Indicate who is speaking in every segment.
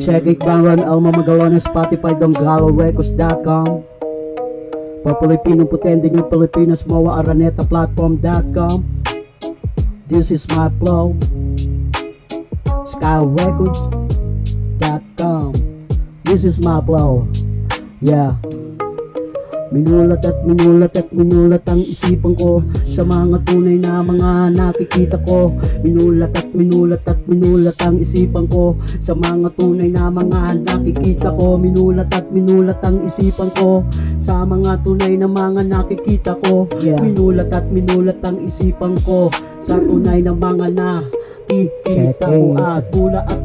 Speaker 1: Check it, Baron Alma Magawa ng Spotify, donggalorecords.com. For Filipinong Putending ng Pilipinas, Moa Araneta Platform.com. This is my flow, SkyRecords.com. This is my flow, yeah. Minulat ang isipan ko sa mga tunay na mga nakikita ko. Minulat ang isipan ko sa mga tunay na mga nakikita ko. Minulat ang isipan ko sa mga tunay na mga nakikita ko. Minulat ang isipan ko sa tunay na mga nakikita ko. At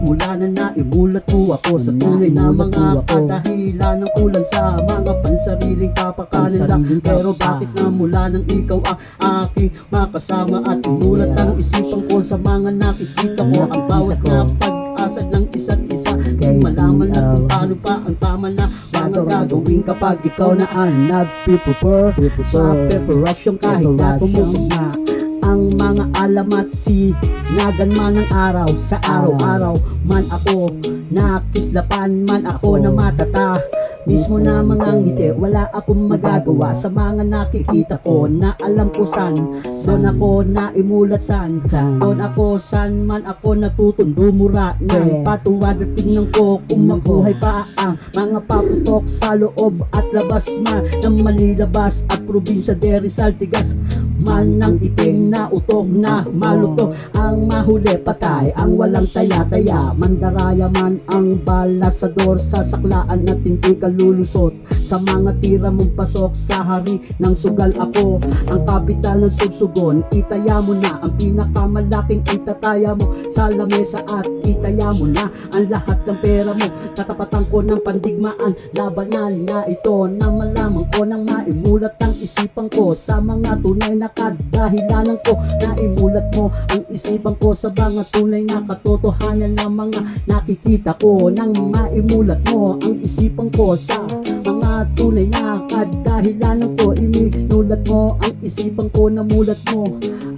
Speaker 1: mula na naimulat ko ako sa tunay na mga kadahilan ng kulang sa mga pansariling kapakanan lang. Pero bakit nga mula nang ikaw ang aking makasama? At minulat ang isipan ko sa mga nakikita ko. Ang bawat na pag-asa ng isa't isa, di malaman na kung paano pa ang tama na mga gagawin kapag ikaw na ang nag-prepare sa preparation. Kahit na tumugma ang mga alamat, sinagan man ng araw, sa araw-araw man ako nakislapan, man ako na matata mismo na mga ngiti. Wala akong magagawa sa mga nakikita ko, na alam ko san doon ako naimulat, san doon ako san man ako natutundo. Mura ng patuwad at tingnan ko kung mabuhay pa ang mga paputok sa loob at labas man ng Manilabas at probinsya de Rizal. Tigas man ng itim na utok na maluto, ang mahuli patay, ang walang taya-taya. Mandaraya man ang balasador sa saklaan at hindi ka lulusot sa mga tira mong pasok sa hari ng sugal. Ako ang kapital ng Sursugon, itaya mo na ang pinakamalaking itataya mo sa lamesa at itaya mo na ang lahat ng pera mo. Tatapatan ko ng pandigmaan, labanan na ito na malaman ko nang maimulat ang isipan ko sa mga tunay na kadahilanan ko. Naimulat mo ang isipan ko sa mga tunay na katotohanan ng mga nakikita ko. Nang maimulat mo ang isipan ko sa mga tunay na kadahilanan ko, iminulat mo ang isipan ko, namulat mo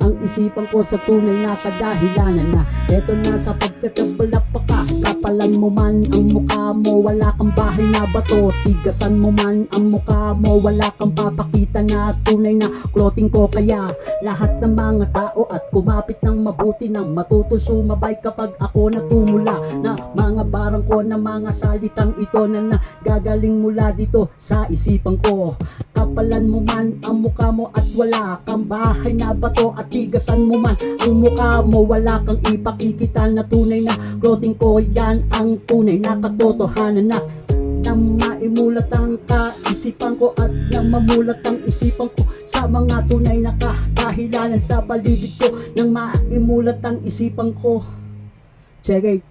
Speaker 1: ang isipan ko sa tunay na kadahilanan na eto na sa pagkatabalak pa ka. Kapalan mo man ang mukha mo, wala kang bahay na bato. Tigasan mo man ang mukha mo, wala kang papakita na tunay na clothing ko. Kaya lahat ng mga tao at kumapit ng mabuti nang matuto sumabay kapag ako natumula na mga barang ko na mga salitang ito na nagagaling mula dito sa isipan ko. Kapalan mo man ang mukha mo at wala kang bahay na bato, at tigasan mo man ang mukha mo, wala kang ipakikita na tunay na clothing ko. Yan ang tunay na katotohanan na nang maimulat ang kaisipan ko at nang mamulat ang isipan ko sa mga tunay na kadahilanan sa paligid ko. Nang maimulat ang isipan ko. Check it.